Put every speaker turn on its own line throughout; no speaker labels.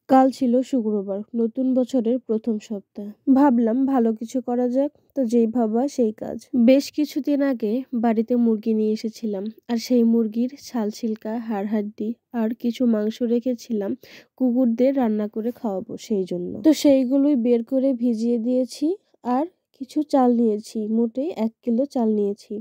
কাল ছিল শুক্রবার, নতুন বছরের প্রথম সপ্তাহ। ভাবলাম ভালো কিছু করা যাক, তো যেই ভাবা সেই কাজ। বেশ কিছুদিন আগে বাড়িতে মুরগি নিয়ে এসেছিলাম, আর সেই মুরগির ছাল ছিলকা, হাড়হাড্ডি আর কিছু মাংস রেখেছিলাম কুকুরদের রান্না করে খাওয়াবো সেই জন্য। তো সেইগুলোই বের করে ভিজিয়ে দিয়েছি, আর কিছু চাল নিয়েছি, মোটে 1 কিলো চাল নিয়েছি।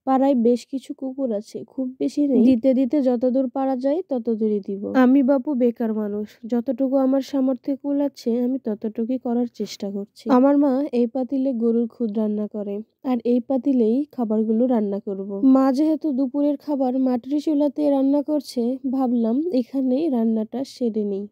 পাড়ায় বেশ কিছু কুকুর আছে, খুব বেশি নেই, দিতে দিতে যতদূর পারা যায় ততদূরই দিব। আমি বাপু বেকার মানুষ, যতটুকু আমার সামর্থ্যে কুলাচ্ছে আমি ততটুকুই করার চেষ্টা করছি। আমার মা এই পাতিলে গরুর খুদ রান্না করে, আর এই পাতিলেই খাবারগুলো রান্না করব। মা যেহেতু দুপুরের খাবার মাটির চুলাতে রান্না করছে, ভাবলাম এখানেই রান্নাটা সেরে নিই।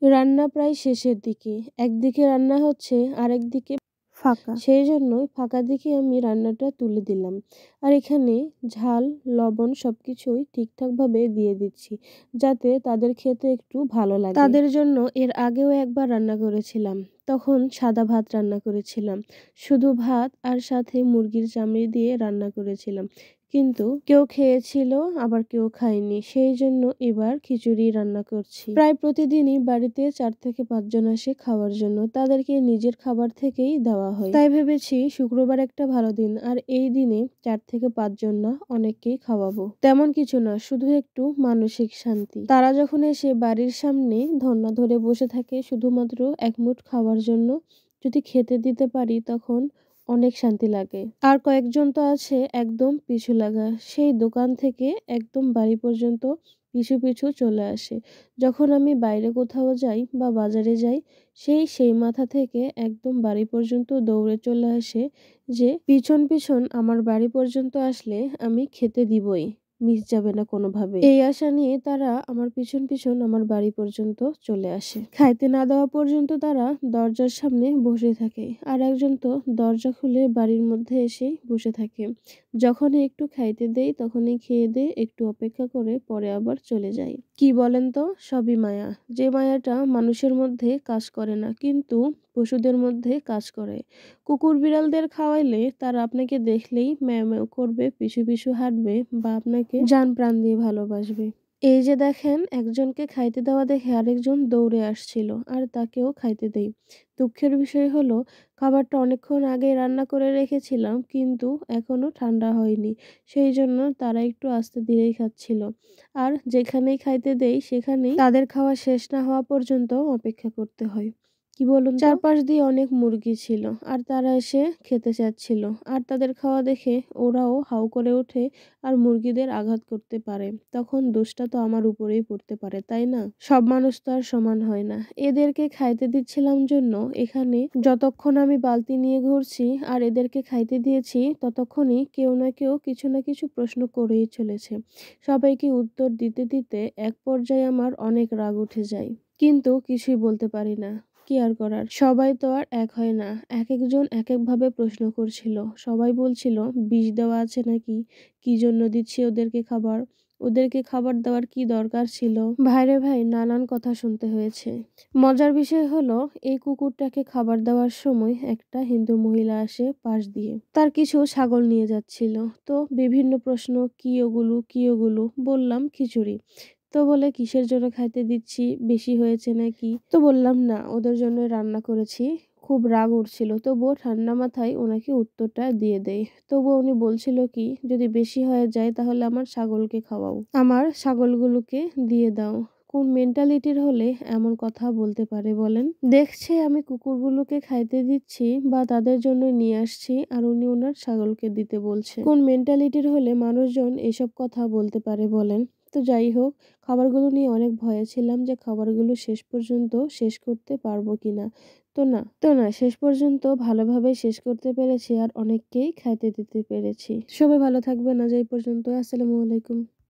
রান্না প্রায় শেষের দিকে, একদিকে রান্না হচ্ছে আর একদিকে ফাঁকা, সেই জন্যই ফাঁকা দিকে আমি রান্নাটা তুলে দিলাম। আর এখানে ঝাল, লবণ সবকিছুই ঠিকঠাক ভাবে দিয়ে দিচ্ছি, যাতে তাদের খেতে একটু ভালো লাগে। তাদের জন্য এর আগেও একবার রান্না করেছিলাম, তখন সাদা ভাত রান্না করেছিলাম, শুধু ভাত আর সাথে মুরগির চামড়ি দিয়ে রান্না করেছিলাম। কিন্তু কেউ খেয়েছিল, আবার কেউ খায়নি, সেই জন্য এবার খিচুড়ি রান্না করছি। প্রায় প্রতিদিনই বাড়িতে 4 থেকে 5 জন আসে খাওয়ার জন্য, তাদেরকে নিজের খাবার থেকেই দেওয়া হয়। তাই ভেবেছি শুক্রবার একটা ভালো দিন, আর এই দিনে 4 থেকে 5 জন না, অনেককেই খাওয়াবো। তেমন কিছু না, শুধু একটু মানসিক শান্তি। তারা যখন এসে বাড়ির সামনে ধর্না ধরে বসে থাকে শুধুমাত্র এক মুঠ খাওয়ার জন্য, যদি খেতে দিতে পারি তখন অনেক শান্তি লাগে। আর কয়েকজন তো আছে একদম পিছু লাগা, সেই দোকান থেকে একদম বাড়ি পর্যন্ত পিছু পিছু চলে আসে। যখন আমি বাইরে কোথাও যাই বা বাজারে যাই, সেই মাথা থেকে একদম বাড়ি পর্যন্ত দৌড়ে চলে আসে, যে পিছন পিছন আমার বাড়ি পর্যন্ত আসলে আমি খেতে দিবই, মিস যাবে না কোনোভাবে। এই আশা নিয়ে তারা আমার পিছন পিছন আমার বাড়ি পর্যন্ত চলে আসে। খাইতে না দেওয়া পর্যন্ত তারা দরজার সামনে বসে থাকে, আর একজন তো দরজা খুলে বাড়ির মধ্যে এসে বসে থাকে। যখনই একটু খাইতে দেই তখনই খেয়ে দিয়ে একটু অপেক্ষা করে পরে আবার চলে যায়। কি বলেন তো, সবই মায়া। যে মায়াটা মানুষের মধ্যে কাজ করে না, কিন্তু পশুদের মধ্যে কাজ করে। কুকুর বিড়ালদের খাওয়াইলে তারা আপনাকে দেখলেই ম্যাও ম্যাও করবে, পিছু পিছু হাঁটবে, বা আপনাকে জান প্রাণ দিয়ে ভালোবাসবে। এই যে দেখেন, একজনকে খাইতে দেওয়া দেখে আরেকজন দৌড়ে আসছিল, আর তাকেও খাইতে দেই। দুঃখের বিষয় হলো, খাবারটা অনেকক্ষণ আগে রান্না করে রেখেছিলাম, কিন্তু এখনো ঠান্ডা হয়নি, সেই জন্য তারা একটু আস্তে ধীরেই খাচ্ছিল। আর যেখানেই খাইতে দেই সেখানেই তাদের খাওয়া শেষ না হওয়া পর্যন্ত অপেক্ষা করতে হয়। কি বলুন তো? চারপাশ দিয়ে অনেক মুরগি ছিল, আর তারা এসে খেতে চাচ্ছিল, আর তাদের খাওয়া দেখে ওরাও হাউ করে ওঠে আর মুরগিদের আঘাত করতে পারে। তখন দোষটা তো আমার উপরেই পড়তে পারে, তাই না? সব মানুষ তো আর সমান হয় না। এদেরকে খাইতে দিচ্ছিলাম জন্য এখানে যতক্ষণ আমি বালতি নিয়ে ঘুরছি আর এদেরকে খাইতে দিয়েছি, ততক্ষণই কেউ না কেউ কিছু না কিছু প্রশ্ন করেই চলেছে। সবাইকে উত্তর দিতে দিতে এক পর্যায়ে আমার অনেক রাগ উঠে যায়, কিন্তু কিছুই বলতে পারি না। কি আর করার, সবাই তো আর এক হয় না। এক একজন এক একভাবে প্রশ্ন করছিল। সবাই বলছিল বিষ দেওয়া আছে নাকি, কি জন্য দিচ্ছি ওদেরকে খাবার, ওদেরকে খাবার দেওয়ার কি দরকার ছিল। ভাইরে ভাই, নানান কথা শুনতে হয়েছে। মজার বিষয় হলো, এই কুকুরটাকে খাবার দেওয়ার সময় একটা হিন্দু মহিলা আসে পাশ দিয়ে, তার কিছু ছাগল নিয়ে যাচ্ছিল। তো বিভিন্ন প্রশ্ন, কি ওগুলো কি ওগুলো, বললাম খিচুড়ি। তো বলে কিসের জন্য খাইতে দিচ্ছি, বেশি হয়েছে নাকি? তো বললাম না, ওদের জন্য রান্না করেছি। খুব রাগ উঠছিল, তবুও ঠান্ডা মাথায় ওনাকে উত্তরটা দিয়ে দেয়। তবুও উনি বলছিল কি, যদি বেশি হয়ে যায় তাহলে আমার ছাগলকে খাওয়াও, আমার ছাগলগুলোকে দিয়ে দাও। কোন মেন্টালিটির হলে এমন কথা বলতে পারে বলেন? দেখছে আমি কুকুরগুলোকে খাইতে দিচ্ছি বা তাদের জন্য নিয়ে আসছি, আর উনি ওনার ছাগলকে দিতে বলছে। কোন মেন্টালিটির হলে মানুষজন এসব কথা বলতে পারে বলেন? তো যাই হোক, খাবারগুলো নিয়ে অনেক ভয়ে ছিলাম যে খাবারগুলো শেষ পর্যন্ত শেষ করতে পারবো কিনা। তো না, শেষ পর্যন্ত ভালোভাবে শেষ করতে পেরেছি, আর অনেককেই খাইতে দিতে পেরেছি। সবাই ভালো থাকবেন, আজ এই পর্যন্ত। আসসালামু আলাইকুম।